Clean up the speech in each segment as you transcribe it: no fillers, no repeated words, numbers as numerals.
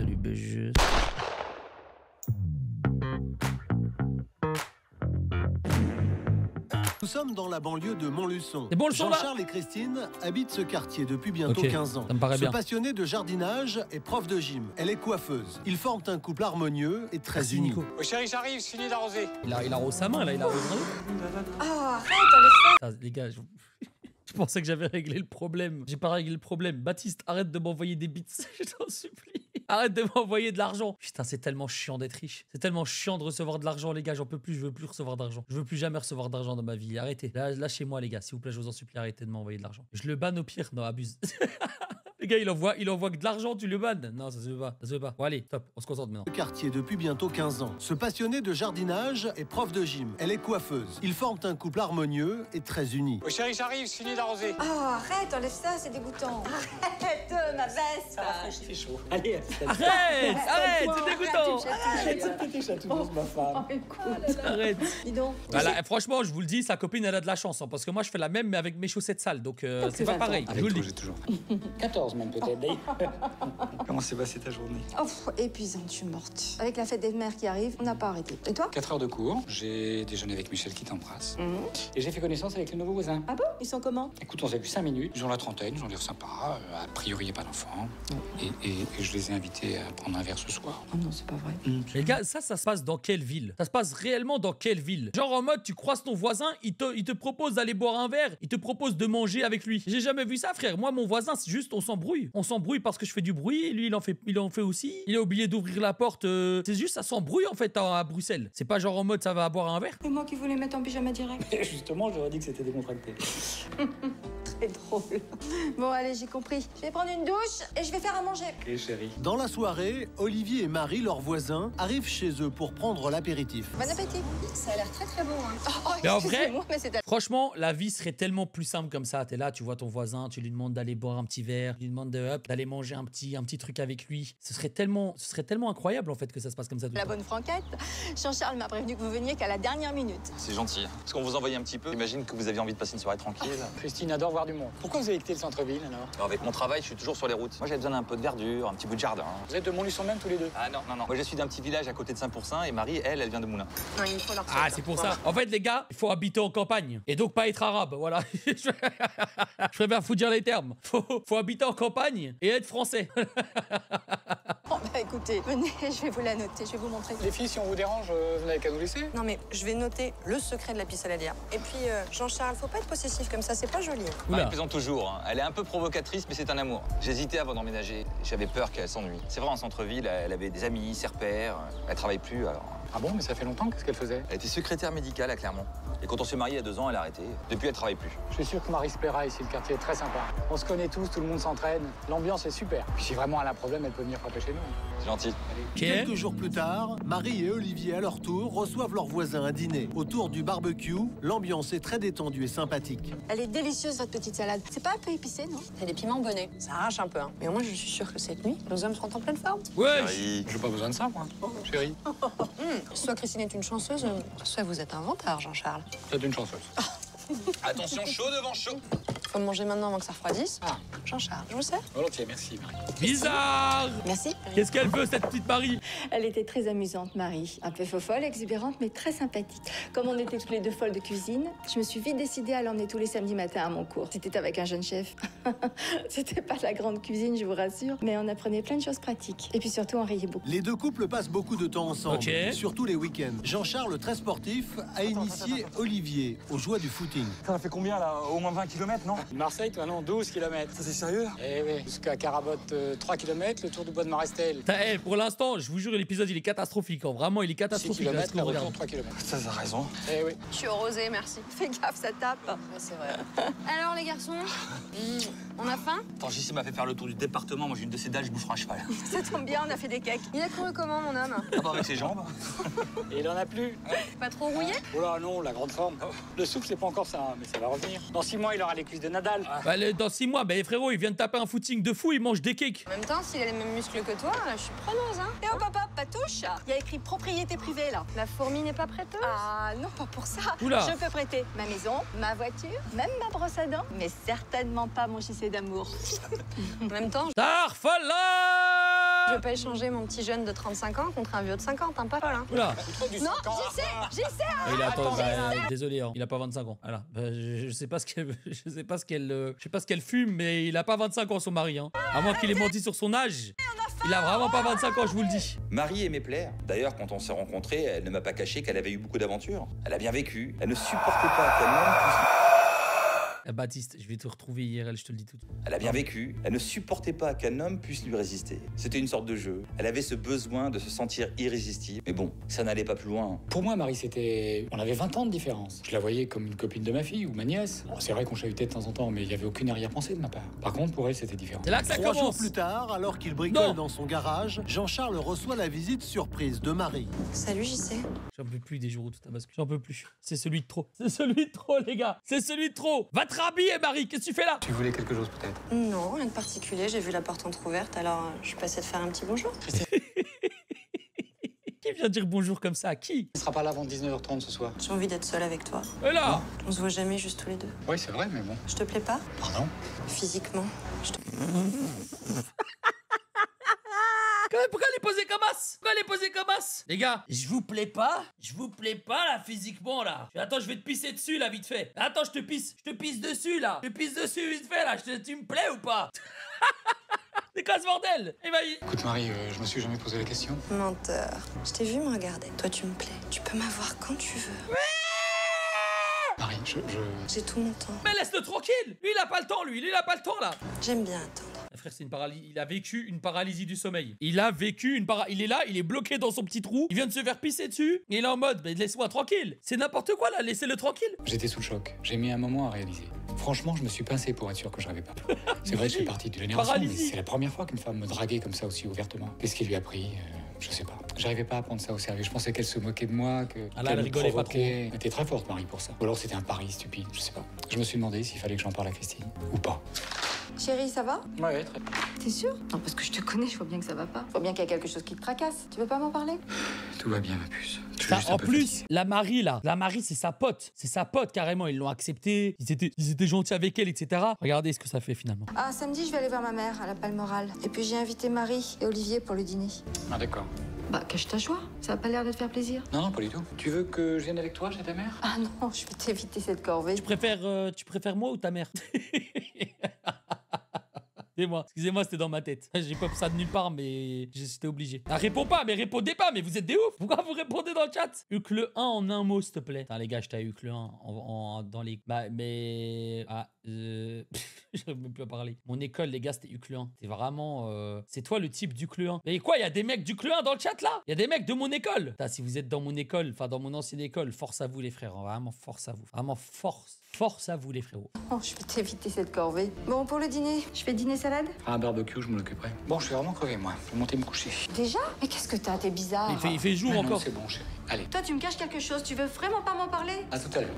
Salut, BG. Nous sommes dans la banlieue de Montluçon. C'est bon le son là? Jean-Charles et Christine habitent ce quartier depuis bientôt 15 ans. Ça me paraît bien. Ce passionné de jardinage est prof de gym. Elle est coiffeuse. Ils forment un couple harmonieux et très uni. Oh chérie, j'arrive, je finis d'arroser. Il arrose sa main là, il arrose un autre. Ah, arrête, enlève ça. Les gars, je pensais que j'avais réglé le problème. J'ai pas réglé le problème. Baptiste, arrête de m'envoyer des bits. Je t'en supplie. Arrête de m'envoyer de l'argent. Putain, c'est tellement chiant d'être riche. C'est tellement chiant de recevoir de l'argent, les gars. J'en peux plus. Je veux plus recevoir d'argent. Je veux plus jamais recevoir d'argent dans ma vie. Arrêtez. Lâchez-moi, les gars. S'il vous plaît, je vous en supplie, arrêtez de m'envoyer de l'argent. Je le banne au pire. Non, abuse. Les gars, il envoie que de l'argent, tu le bannes. Non, ça se veut pas. Ça se veut pas. Bon, allez, top. On se concentre maintenant. Ce quartier depuis bientôt 15 ans. Ce passionné de jardinage est prof de gym. Elle est coiffeuse. Ils forment un couple harmonieux et très uni. Oh chérie, j'arrive, je finis d'arroser. Ah, arrête, enlève ça, c'est dégoûtant. Arrête, ma veste. C'est chaud. Allez, Arrête, c'est dégoûtant. arrête, tes chatouilles, ma femme. Oh, écoute. Arrête. Dis donc. Voilà, franchement, je vous le dis, sa copine, elle a de la chance. Hein, parce que moi, je fais la même, mais avec mes chaussettes sales. Donc, c'est pas pareil. Je vous le dis. J'ai toujours. 14 même peut-être, d'ailleurs. Comment s'est passée ta journée? Oh, épuisante, je suis morte. Avec la fête des mères qui arrive, on n'a pas arrêté. Et toi? 4 heures de cours, j'ai déjeuné avec Michel qui t'embrasse. Et j'ai fait connaissance avec les nouveaux voisins. Ah bon? Ils sont comment? Écoute, on s'est vu 5 minutes, ils ont la trentaine, ils ont l'air sympas. A priori, il n'y a pas d'enfants. Et je les ai invités à prendre un verre ce soir. Oh non, c'est pas vrai. Les gars, ça se passe dans quelle ville? Ça se passe réellement dans quelle ville? Genre en mode, tu croises ton voisin, il te propose d'aller boire un verre, il te propose de manger avec lui. J'ai jamais vu ça, frère. Moi, mon voisin, c'est juste, on s'embrouille. On s'embrouille parce que je fais du bruit, et lui, il en fait aussi. Il a oublié d'ouvrir la porte. C'est juste, ça s'embrouille en fait à Bruxelles. C'est pas genre en mode, ça va boire un verre. Et moi qui voulais mettre en pyjama direct. Justement, j'aurais dit que c'était décontracté. Très drôle. Bon, allez, j'ai compris. Je vais prendre une douche et je vais faire à manger. Ok, chérie. Dans la soirée, Olivier et Marie, leurs voisins, arrivent chez eux pour prendre l'apéritif. Bon appétit. Ça a l'air très très bon. Hein. Oh, Mais en vrai, excusez-moi, mais c'est franchement, la vie serait tellement plus simple comme ça. T'es là, tu vois ton voisin, tu lui demandes d'aller boire un petit verre, tu lui demandes d'aller manger un petit truc avec lui. Ce serait tellement incroyable en fait que ça se passe comme ça. Tout la le temps. bonne franquette. Jean-Charles m'a prévenu que vous veniez qu'à la dernière minute. C'est gentil. Parce qu'on vous envoyait un petit peu. J'imagine que vous aviez envie de passer une soirée tranquille. Christine adore voir du monde. Pourquoi vous avez quitté le centre-ville alors? Alors, avec mon travail, je suis toujours sur les routes. Moi, j'avais besoin d'un peu de verdure, un petit bout de jardin. Vous êtes de Montluçon même tous les deux? Ah non. Moi, je suis d'un petit village à côté de Saint-Pourçain et Marie, elle vient de Moulins. Non, il faut leur Ah, c'est pour ça. En fait, les gars, il faut habiter en campagne et donc pas être arabe. Voilà. Je préfère vous dire les termes. Faut habiter en campagne et être français. Oh, bah écoutez, venez, je vais vous la noter, je vais vous montrer. Les filles, si on vous dérange, vous n'avez qu'à nous laisser. Non mais je vais noter le secret de la pisse à la lierre. Et puis Jean-Charles, faut pas être possessif comme ça, c'est pas joli. Oula. Elle plaisante toujours. Hein. Elle est un peu provocatrice, mais c'est un amour. J'hésitais avant d'emménager. J'avais peur qu'elle s'ennuie. C'est vrai, en centre-ville, elle avait des amis, ses repères. Elle travaille plus, alors. Ah bon, mais ça fait longtemps, qu'est-ce qu'elle faisait? Elle était secrétaire médicale à Clermont. Et quand on s'est marié il y a 2 ans, elle a arrêté. Depuis, elle travaille plus. Je suis sûr que Marie se plaira ici, le quartier est très sympa. On se connaît tous, tout le monde s'entraîne, l'ambiance est super. Puis si vraiment elle a un problème, elle peut venir frapper chez nous. C'est gentil. Ok. Quelques jours plus tard, Marie et Olivier, à leur tour, reçoivent leurs voisins à dîner. Autour du barbecue, l'ambiance est très détendue et sympathique. Elle est délicieuse, votre petite salade. C'est pas un peu épicé, non? Il y a des piments bonnets, ça arrache un peu. Hein. Mais au moins je suis sûre que cette nuit, nos hommes seront en pleine forme. Ouais. Marie. J'ai pas besoin de ça, moi. Chérie, Soit Christine est une chanceuse, soit vous êtes un vantard, Jean-Charles. t'es une chanceuse. Attention, chaud devant chaud. Faut me manger maintenant avant que ça refroidisse. Ah. Jean-Charles, je vous sers. Volontiers, merci, Marie. Bizarre. Merci. Qu'est-ce qu'elle veut cette petite Marie? Elle était très amusante, Marie. Un peu fofolle, exubérante, mais très sympathique. Comme on était toutes les deux folles de cuisine, je me suis vite décidée à l'emmener tous les samedis matins à mon cours. C'était avec un jeune chef. C'était pas la grande cuisine, je vous rassure, mais on apprenait plein de choses pratiques. Et puis surtout, on riait beaucoup. Les deux couples passent beaucoup de temps ensemble, Ok. surtout les week-ends. Jean-Charles, très sportif, a initié Olivier aux joies du footing. Ça fait combien là? Au moins 20 km, non? Marseille, toi, non, 12 km. Ça, c'est sérieux? Eh oui, jusqu'à Carabotte, 3 km, le tour du bois de Marestel. Pour l'instant, je vous jure, l'épisode il est catastrophique. Hein. Vraiment, il est 6 catastrophique. là, ce km, qu'on le regarde. retour, 3 km. Ça, t'as raison. Eh oui. Je suis au rosé, merci. Fais gaffe, ça tape. Ouais, c'est vrai. Alors les garçons, on a faim? Attends, JC m'a fait faire le tour du département. Moi, j'ai une de ces dalles, je boufferai un cheval. Ça tombe bien, on a fait des cakes. Il a couru comment mon homme? Ah, pas avec ses jambes. Et il en a plus. Pas trop rouillé? Oh là non, la grande forme. Le souffle, c'est pas encore ça, hein, mais ça va revenir. Dans 6 mois, il aura les cuisses de Nadal. Bah, dans 6 mois, bah, frérot, il vient de taper un footing de fou, il mange des cakes. En même temps, s'il a les mêmes muscles que toi, je suis preneuse, hein. Et hop, hop, hop, pas touche. Il y a écrit propriété privée, là. La fourmi n'est pas prêteuse? Ah non, pas pour ça. Oula. Je peux prêter ma maison, ma voiture, même ma brosse à dents, mais certainement pas mon JC d'amour. En même temps, Starfallah. Je veux pas échanger mon petit jeune de 35 ans contre un vieux de 50, hein, pas folle, hein. Oula. Non, j'y sais. Il a, attends, désolé, hein, il a pas 25 ans. Voilà. Je sais pas ce qu'elle, je sais pas ce qu'elle fume, mais il a pas 25 ans son mari. Hein. À moins qu'il ait menti sur son âge. Il a vraiment pas 25 ans, je vous le dis. Marie aimait plaire. D'ailleurs, quand on s'est rencontrés, elle ne m'a pas caché qu'elle avait eu beaucoup d'aventures. Elle a bien vécu. Elle ne supportait pas qu'un homme puisse... Baptiste, je vais te retrouver IRL, je te le dis tout de suite. Elle a bien vécu. Elle ne supportait pas qu'un homme puisse lui résister. C'était une sorte de jeu. Elle avait ce besoin de se sentir irrésistible. Mais bon, ça n'allait pas plus loin. Pour moi, Marie, c'était... On avait 20 ans de différence. Je la voyais comme une copine de ma fille ou ma nièce. Bon, c'est vrai qu'on chahutait de temps en temps, mais il n'y avait aucune arrière-pensée de ma part. Par contre, pour elle, c'était différent. C'est là que ça 3 jours commence. plus tard, alors qu'il bricole dans son garage, Jean-Charles reçoit la visite surprise de Marie. Salut, JC. J'en peux plus des jours où tout a basculé. J'en peux plus. C'est celui de trop. C'est celui de trop, les gars. C'est celui de trop. Va te rhabiller, Marie. Qu'est-ce que tu fais là? Tu voulais quelque chose, peut-être? Non, rien de particulier. J'ai vu la porte entrouverte, alors je suis passée de faire un petit bonjour. Qui vient dire bonjour comme ça? Qui? Tu seras pas là avant 19h30 ce soir. J'ai envie d'être seule avec toi. Et là? On se voit jamais juste tous les deux. Oui, c'est vrai, mais bon. Je te plais pas? Pardon? Physiquement. Pourquoi elle est posée comme as? Pourquoi elle est posée comme as? Les gars, je vous plais pas? Je vous plais pas là physiquement là? Attends, je vais te pisser dessus là vite fait. Attends, je te pisse dessus là. Je te pisse dessus vite fait là. Tu me plais ou pas? C'est quoi ce bordel? Eh ben, Écoute, Marie, je me suis jamais posé la question. Menteur. Je t'ai vu me regarder. Toi, tu me plais. Tu peux m'avoir quand tu veux. Marie, J'ai tout mon temps. mais laisse-le tranquille. Lui, il a pas le temps, lui. Lui, il a pas le temps là. J'aime bien attendre. Frère, c'est une paralysie. Il a vécu une paralysie du sommeil. Il a vécu une paralysie. Il est là, il est bloqué dans son petit trou. Il vient de se faire pisser dessus. Et il est en mode, mais laisse-moi tranquille. C'est n'importe quoi là, laissez-le tranquille. J'étais sous le choc. J'ai mis un moment à réaliser. Franchement, je me suis pincé pour être sûr que je rêvais pas. C'est vrai, je fais partie de génération, mais Paralysie. c'est la première fois qu'une femme me draguait comme ça aussi ouvertement. Qu'est-ce qui lui a pris? Je sais pas. J'arrivais pas à prendre ça au sérieux. Je pensais qu'elle se moquait de moi, qu'elle elle me rigolait pas provoquait. Elle était très forte, Marie, pour ça. Ou alors c'était un pari stupide, je sais pas. Je me suis demandé s'il fallait que j'en parle à Christine ou pas. Chérie, ça va? Ouais, très bien. T'es sûr? Non, parce que je te connais, je vois bien que ça va pas. Je vois bien qu'il y a quelque chose qui te tracasse. Tu veux pas m'en parler? Tout va bien, ma puce. Je suis Ça, juste un en peu plus, fatigué. la Marie là, la Marie c'est sa pote. C'est sa pote carrément, ils l'ont accepté. Ils étaient gentils avec elle, etc. Regardez ce que ça fait finalement. Ah, samedi, je vais aller voir ma mère, elle a pas le moral. Et puis j'ai invité Marie et Olivier pour le dîner. Ah, d'accord. Bah, cache ta joie. Ça a pas l'air de te faire plaisir. Non, non, pas du tout. Tu veux que je vienne avec toi chez ta mère? Ah non, je vais t'éviter cette corvée. Tu préfères moi ou ta mère? Excusez-moi, c'était dans ma tête. J'ai pas ça de nulle part, mais j'étais obligé. Ah, réponds pas, mais répondez pas, mais vous êtes des ouf. Pourquoi vous répondez dans le chat? Huc le 1 en un mot, s'il te plaît. Putain, les gars, je t'ai Huc le 1 dans les... Bah, mais... Ah, j'arrive même plus à parler. Mon école, les gars, c'était Huc le 1. C'est vraiment... C'est toi le type d'Huc le 1. Mais quoi, il y a des mecs d'Huc le 1 dans le chat, là? Il y a des mecs de mon école. Putain, si vous êtes dans mon école, enfin, dans mon ancienne école, force à vous, les frères. Vraiment, force à vous. Vraiment, force à vous, les frérots. Oh, je vais t'éviter cette corvée. Bon, pour le dîner, je fais dîner salade? Ah, un barbecue, je m'en occuperai. Bon, je suis vraiment crevé, moi. Je vais monter me coucher. Déjà? Mais qu'est-ce que t'as? T'es bizarre. Il fait jour Ah non, encore. c'est bon, chérie. Allez, Toi, tu me caches quelque chose. Tu veux vraiment pas m'en parler? à tout à l'heure.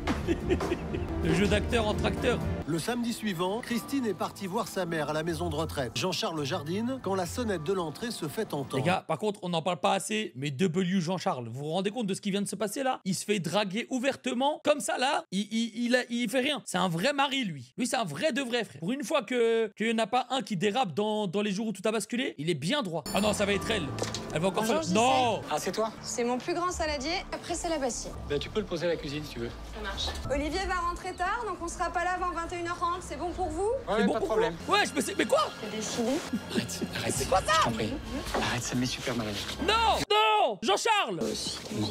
Le jeu d'acteur entre acteurs. Le samedi suivant, Christine est partie voir sa mère à la maison de retraite. Jean-Charles jardine quand la sonnette de l'entrée se fait entendre. Les gars, par contre, on n'en parle pas assez, mais W Jean-Charles, vous vous rendez compte de ce qui vient de se passer là? Il se fait draguer ouvertement, comme ça là, il fait rien. C'est un vrai mari, lui. Lui, c'est un vrai de vrai, frère. Pour une fois qu'il n'y en a pas un qui dérape dans les jours où tout a basculé, il est bien droit. Ah non, ça va être elle. Elle va encore Bonjour, faire... Non! Ah, c'est toi? C'est mon plus grand saladier, après c'est la bassine. Ben, tu peux le poser à la cuisine si tu veux. Ça marche. Olivier va rentrer tard, donc on sera pas là avant 21h30. C'est bon pour vous? Ouais, Bon, pas de pourquoi? problème. Ouais, je me sais... Mais quoi? C'est décidé. Arrête. C'est quoi ça? Je t'en prie. Arrête, ça me met super mal à l'aise. Non! Non! Jean-Charles!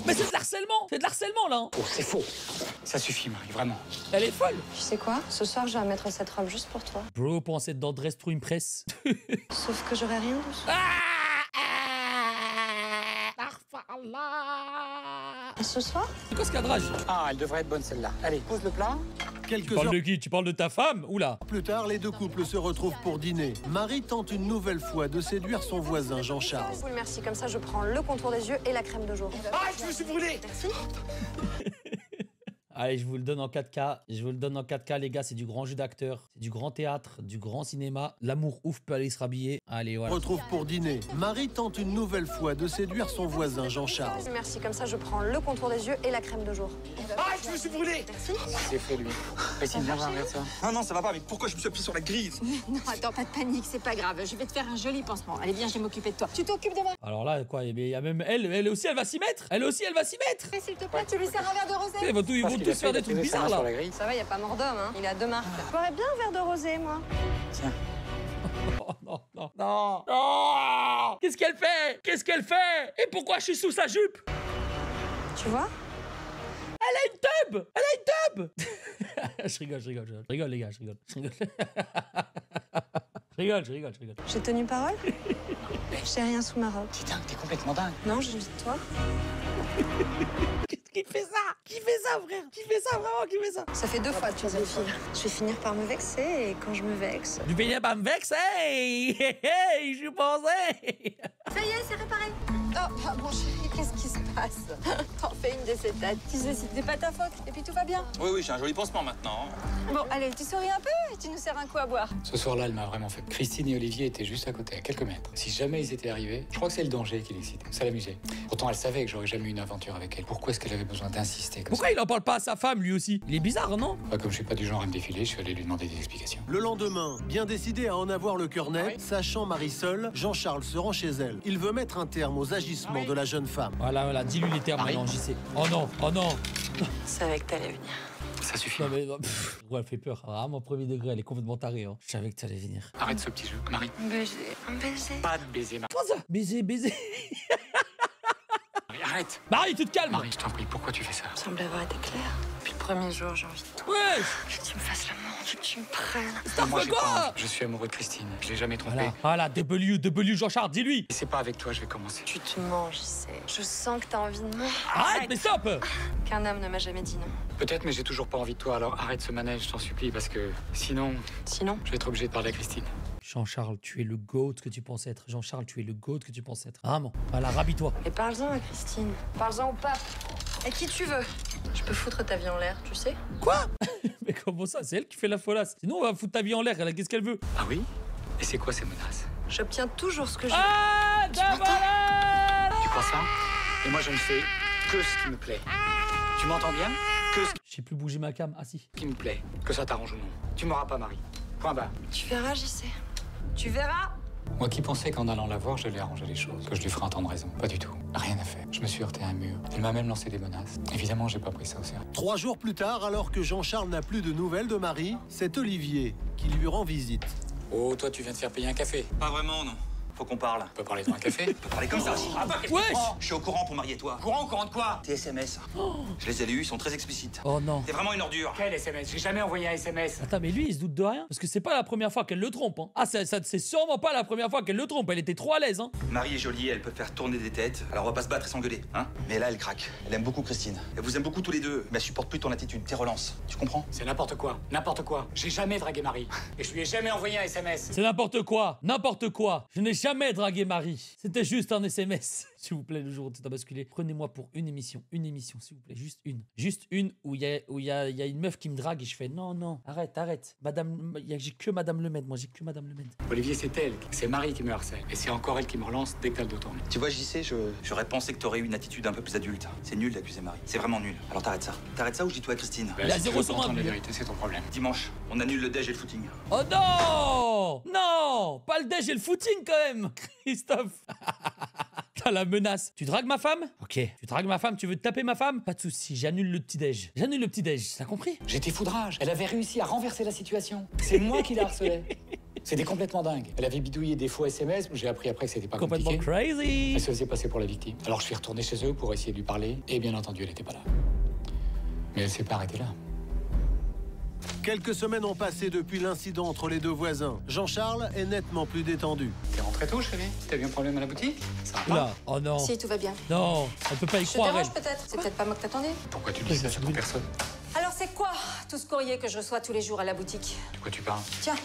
Mais c'est de l'harcèlement! C'est de l'harcèlement, là! Hein. Oh, c'est faux. Ça suffit, Marie, vraiment. Elle est folle! Tu sais quoi? Ce soir, je vais mettre cette robe juste pour toi. Bro, pense être dans Dress Through Impress. Sauf que j'aurai rien dessous. Et ce soir? C'est quoi ce cadrage? Ah, elle devrait être bonne celle-là. Allez, pose le plat. Quelques Tu parles heures de qui? Tu parles de ta femme? Oula! plus tard, les deux couples se retrouvent pour dîner. Marie tente une nouvelle fois de séduire son voisin Jean-Charles. Cool, merci. Comme ça, je prends le contour des yeux et la crème de jour. Ah, je me suis brûlé. Merci. Allez, je vous le donne en 4K. Je vous le donne en 4K, les gars. C'est du grand jeu d'acteur. C'est du grand théâtre, du grand cinéma. L'amour ouf peut aller se rhabiller. Allez, voilà. Retrouve pour dîner. Marie tente une nouvelle fois de séduire son voisin Jean-Charles. Merci, comme ça je prends le contour des yeux et la crème de jour. Ah, je me suis brûlé. Merci. C'est fait, lui. Christine, viens voir, regarde ça. Non, non, ça va pas, mais pourquoi je me suis appuyé sur la grille? Non, attends, pas de panique, c'est pas grave. Je vais te faire un joli pansement. Allez, viens, je vais m'occuper de toi. Tu t'occupes de moi. Alors là, quoi, il y a même elle aussi, elle va s'y mettre. Elle aussi, elle va s'y mettre. Mais s'il te plaît, tu lui sers un verre de rosé. Ils vont tous faire des trucs bizarres, là. Ça va, y a pas mort d'homme, hein. Il a 2 marques. Je boirais bien un verre de rosé, moi. Oh, non, non, non, non. Qu'est-ce qu'elle fait? Qu'est-ce qu'elle fait? Et pourquoi je suis sous sa jupe? Tu vois? Elle a une tub. Elle a une tub. Je rigole, les gars, je rigole. Je rigole. J'ai tenu parole? J'ai rien sous ma robe. T'es dingue, t'es complètement dingue. Non, je dis toi. Qui fait ça? Qui fait ça, frère? Qui fait ça, vraiment? Qui fait ça? Ça fait 2 fois que tu es une fille. Je vais finir par me vexer et quand je me vexe... Du finis par me vexer. Hey, je pensais. Ça y est, c'est réparé. Oh, mon chéri, qu'est-ce qui se passe? T'en fais une de ces têtes. Tu sais, c'était pas ta faute. Et puis tout va bien. Oui, j'ai un joli pansement maintenant. Bon, allez, tu souris un peu et tu nous sers un coup à boire. Ce soir-là, elle m'a vraiment fait. Christine et Olivier étaient juste à côté, à quelques mètres. Si jamais ils étaient arrivés, je crois que c'est le danger qui l'excitait. Ça l'amusait. Pourtant, elle savait que j'aurais jamais eu une aventure avec elle. Pourquoi est-ce qu'elle avait besoin d'insister comme Pourquoi il en parle pas à sa femme, lui aussi? Il est bizarre, non? ça? Comme je suis pas du genre à me défiler, je suis allé lui demander des explications. Le lendemain, bien décidé à en avoir le cœur net, sachant Marie seule, Jean-Charles se rend chez elle. Il veut mettre un terme aux agissements de la jeune femme. Voilà, dis-lui les termes maintenant, JC. Oh non. Je savais que t'allais venir. Ça suffit. Non, mais. Ouais, elle fait peur. Vraiment, premier degré, elle est complètement tarée. Hein. Je savais que t'allais venir. Arrête ce petit jeu, Marie. Un baiser. Pas de baiser, Marie. Comment ça? Baiser. Arrête. Marie, tu te calmes. Marie, je t'en prie, pourquoi tu fais ça? Ça semble avoir été clair. Depuis le premier jour, j'ai envie de toi. Ouais. Que tu me fasses l'amour, que tu me prennes. Moi, fait j'ai quoi? pas envie. Je suis amoureux de Christine. Je l'ai jamais trompée. Voilà, W Jean-Charles, dis-lui. Et c'est pas avec toi, je vais commencer. Tu te manges, je sais. Je sens que t'as envie de moi. Arrête, mais stop. Qu'un homme ne m'a jamais dit non. Peut-être, mais j'ai toujours pas envie de toi, alors arrête ce manège, je t'en supplie, parce que sinon, Sinon, je vais être obligé de parler à Christine. Jean-Charles, tu es le GOAT que tu pensais être. Jean-Charles, tu es le GOAT que tu pensais être. Vraiment. Voilà, rhabille-toi. et parle-en à Christine. Parle-en au pape. Et qui tu veux. Je peux foutre ta vie en l'air, tu sais. Quoi? Mais comment ça? C'est elle qui fait la folasse. Sinon, on va foutre ta vie en l'air. Elle a qu'est-ce qu'elle veut? Ah oui? Et c'est quoi ces menaces? J'obtiens toujours ce que je veux. Ah, d'abord. Tu crois ça? Et moi, je ne fais que ce qui me plaît. Tu m'entends bien? Que ce J'ai plus bougé ma cam. Ah si. qui me plaît. Que ça t'arrange ou non. Tu m'auras pas, Marie. Point barre. Tu verras, JC. Tu verras. Moi qui pensais qu'en allant la voir, j'allais arranger les choses, que je lui ferais entendre raison. Pas du tout. Rien à faire. Je me suis heurté à un mur. Elle m'a même lancé des menaces. Évidemment, j'ai pas pris ça au sérieux. 3 jours plus tard, alors que Jean-Charles n'a plus de nouvelles de Marie, c'est Olivier qui lui rend visite. Oh, toi, tu viens de faire payer un café. Pas vraiment, non. Faut qu'on parle. On peut parler dans un café? On peut parler comme ça aussi. Ah bah, qu'est-ce que Wesh. tu prends? Je suis au courant pour marier toi. Courant de quoi? Tes SMS. Je les ai lus, ils sont très explicites. Oh non. T'es vraiment une ordure. Quel SMS? J'ai jamais envoyé un SMS. Attends, mais lui, il se doute de rien. Parce que c'est pas la première fois qu'elle le trompe. Hein. Ah, c'est sûrement pas la première fois qu'elle le trompe. Elle était trop à l'aise. Hein. Marie est jolie, elle peut faire tourner des têtes. Alors on va pas se battre et s'engueuler, hein. Mais là, elle craque. Elle aime beaucoup Christine. Elle vous aime beaucoup tous les deux, mais elle supporte plus ton attitude, tes relances. Tu comprends? C'est n'importe quoi. N'importe quoi. J'ai jamais dragué Marie. Et je lui ai jamais envoyé un SMS. C'est n'importe quoi. N'importe quoi. Je n'ai jamais dragué Marie. C'était juste un SMS. S'il vous plaît, le jour où tu as basculé, prenez-moi pour une émission, s'il vous plaît, juste une. Juste une où il y a une meuf qui me drague et je fais non, arrête. Madame, j'ai que Madame Lemaitre, moi j'ai que Madame Lemaitre. Olivier, c'est elle. C'est Marie qui me harcèle. Et c'est encore elle qui me relance dès que t'as le dos tourné. Tu vois, JC, j'aurais pensé que t'aurais eu une attitude un peu plus adulte. C'est nul d'accuser Marie. C'est vraiment nul. Alors t'arrêtes ça. T'arrêtes ça ou je dis toi à Christine. Il a si tu zéro veux sur pas un, entendre la lui. vérité, c'est ton problème. Dimanche, on annule le déj et le footing. Oh non! Non! Pas le déj et le footing quand même, Christophe. T'as la menace. Tu dragues ma femme? Ok. Tu dragues ma femme, tu veux te taper ma femme? Pas de soucis, j'annule le petit déj. J'annule le petit déj, t'as compris? J'étais foudrage. Elle avait réussi à renverser la situation. C'est moi qui la harcelais. C'était complètement dingue. Elle avait bidouillé des faux SMS. J'ai appris après que c'était pas Complètement compliqué. crazy. Elle se faisait passer pour la victime. Alors je suis retourné chez eux pour essayer de lui parler. Et bien entendu, elle n'était pas là. Mais elle s'est pas arrêtée là. Quelques semaines ont passé depuis l'incident entre les deux voisins. Jean-Charles est nettement plus détendu. T'es rentré tôt, chérie? T'as eu un problème à la boutique? Ça va pas? Oula, oh non. Si, tout va bien. Non, elle peut pas y Je te croire, elle. dérange peut-être. C'est peut-être pas moi que t'attendais. Pourquoi tu dis ça sur ton personne? Alors c'est quoi tout ce courrier que je reçois tous les jours à la boutique? De quoi tu parles? Tiens,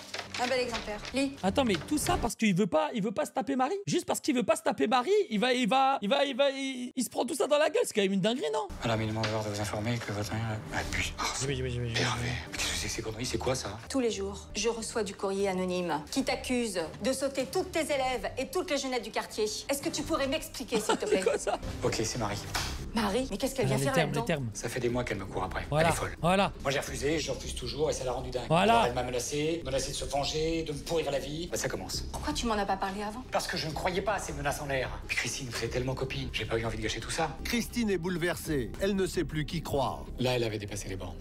Un bel exemplaire. Lis. Attends, mais tout ça parce qu'il veut pas se taper Marie? Juste parce qu'il veut pas se taper Marie, il se prend tout ça dans la gueule, c'est quand même une dinguerie, non? Madame, il demande de vous informer que votre mari a bu. Oui. Hervé, mais qu'est-ce que c'est que ces conneries? C'est quoi ça? Tous les jours, je reçois du courrier anonyme qui t'accuse de sauter toutes tes élèves et toutes les jeunettes du quartier. Est-ce que tu pourrais m'expliquer, s'il te plaît? C'est quoi ça? Ok, c'est Marie. Marie, mais qu'est-ce qu'elle vient faire les là-dedans? termes. Ça fait des mois qu'elle me court après. Voilà, Elle est folle. voilà. Moi j'ai refusé, je refuse toujours et ça l'a rendu dingue. Voilà. Alors, elle m'a menacé de se venger, de me pourrir la vie. Bah ça commence. Pourquoi tu m'en as pas parlé avant? Parce que je ne croyais pas à ces menaces en l'air. Puis Christine, vous êtes tellement copine. J'ai pas eu envie de gâcher tout ça. Christine est bouleversée. Elle ne sait plus qui croire. Là, elle avait dépassé les bornes.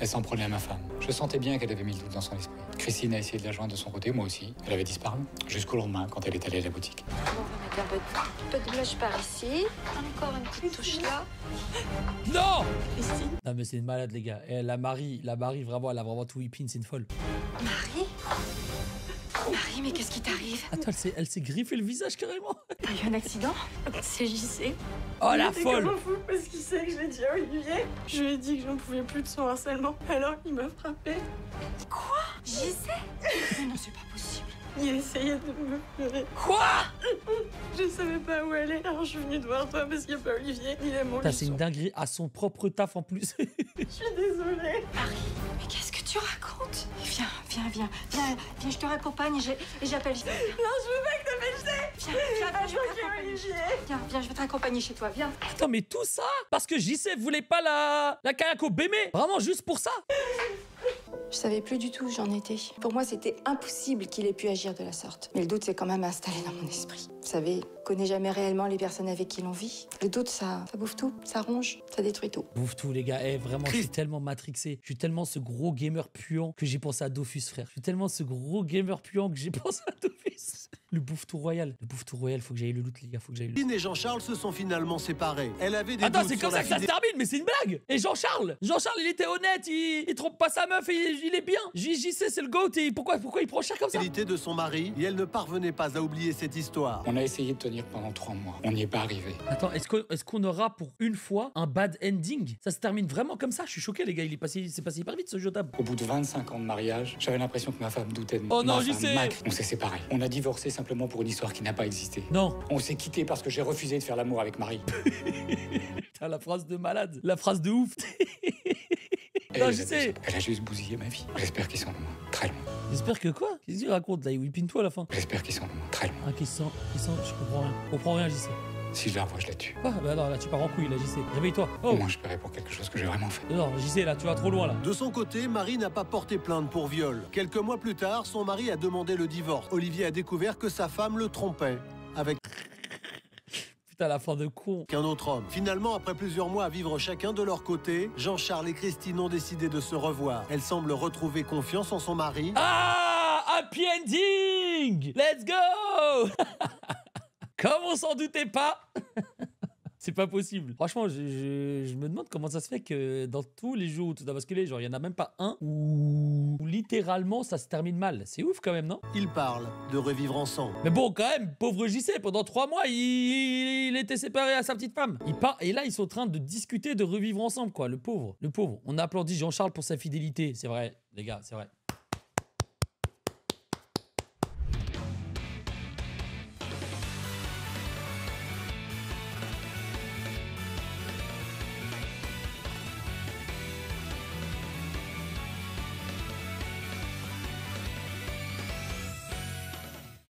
Elle s'en prenait à ma femme. Je sentais bien qu'elle avait mis le doute dans son esprit. Christine a essayé de la joindre de son côté, moi aussi. Elle avait disparu. Jusqu'au lendemain, quand elle est allée à la boutique. Bon, on va mettre un peu de blush par ici. Encore une petite touche là. Non! Non, mais c'est une malade, les gars. Et la Marie, vraiment, elle a vraiment tout whipping, c'est une folle. Marie? Marie, mais qu'est-ce qui t'arrive? Attends, elle s'est griffé le visage carrément. T'as eu un accident? C'est JC. Oh la Il était folle! comme un fou parce qu'il sait que je l'ai dit à Olivier. Je lui ai dit que j'en pouvais plus de son harcèlement. Alors il m'a frappé. Quoi? JC? Mais non, c'est pas possible. Il a essayé de me pleurer. Quoi? Je savais pas où aller. Alors je suis venue te voir toi parce qu'il n'y a pas Olivier. Il est mon Putain, c'est une dinguerie à son propre taf en plus. Je suis désolée. Marie, mais qu'est-ce que tu racontes? Viens, je te raccompagne et j'appelle. Non, je veux pas que t'appelles JC. Viens, je vais Attends qu'il y ait t'accompagner. Olivier. Viens, je vais te raccompagner chez toi, viens. Attends, mais tout ça parce que JC voulait pas la Kayako Bémé. Vraiment juste pour ça. Je savais plus du où j'en étais. Pour moi, c'était impossible qu'il ait pu agir de la sorte. Mais le doute s'est quand même installé dans mon esprit. Vous savez, on connaît jamais réellement les personnes avec qui l'on vit. Le doute, ça bouffe tout, ça ronge, ça détruit tout. Bouffe tout, les gars. Eh, vraiment, je suis tellement matrixé. Je suis tellement ce gros gamer puant que j'ai pensé à Dofus, frère. Je suis tellement ce gros gamer puant que j'ai pensé à Dofus. Le bouffe-tout royal. Le bouffe-tout royal, faut que j'aille le loot, les gars. Faut que j'aille le loot. Christine et Jean-Charles se sont finalement séparés. Elle avait des Attends, doutes c'est sur comme ça la que ça se fidélité termine, mais c'est une blague. Et Jean-Charles, il était honnête, il trompe pas sa meuf, et il est bien. JC, c'est le GOAT, et pourquoi il prend cher comme ça? de son mari et elle ne parvenait pas à oublier cette histoire. On a essayé de tenir pendant 3 mois. On n'y est pas arrivé. Attends, est-ce qu'on aura pour une fois un bad ending? Ça se termine vraiment comme ça? Je suis choqué, les gars, c'est passé hyper vite ce jeu table. Au bout de 25 ans de mariage, j'avais l'impression que ma femme doutait de Oh non, ma j'y femme, sais. Mac. On s'est séparés. On a divorcé simplement pour une histoire qui n'a pas existé. Non. On s'est quittés parce que j'ai refusé de faire l'amour avec Marie. Putain, la phrase de malade. La phrase de ouf. Elle Non, est je sais. Elle a juste bousillé ma vie. J'espère qu'ils sont loin. Très loin. J'espère que quoi? Qu'est-ce qu'il raconte là? Il whippine-toi à la fin. J'espère qu'ils sont loin. Très loin. Ah, qui sent, je comprends rien. Je comprends rien, JC. Si je la revois, je la tue. Ah, bah non, là, tu pars en couille, là, JC. Réveille-toi. Au Oh. moins, je paierai pour quelque chose que j'ai vraiment fait. Non, JC, là, tu vas trop loin, là. De son côté, Marie n'a pas porté plainte pour viol. Quelques mois plus tard, son mari a demandé le divorce. Olivier a découvert que sa femme le trompait avec Putain, la fin de con. un autre homme. Finalement, après plusieurs mois à vivre chacun de leur côté, Jean-Charles et Christine ont décidé de se revoir. Elle semble retrouver confiance en son mari. Ah, happy ending. Let's go. Comme on s'en doutait pas. C'est pas possible. Franchement, je me demande comment ça se fait que dans tous les jeux où tout a basculé, genre, il y en a même pas un où littéralement ça se termine mal. C'est ouf quand même, non? Ils parlent de revivre ensemble. Mais bon, quand même, pauvre JC, pendant 3 mois, il était séparé à sa petite femme. Et là, ils sont en train de discuter de revivre ensemble, quoi. Le pauvre. On a applaudi Jean-Charles pour sa fidélité. C'est vrai, les gars, c'est vrai.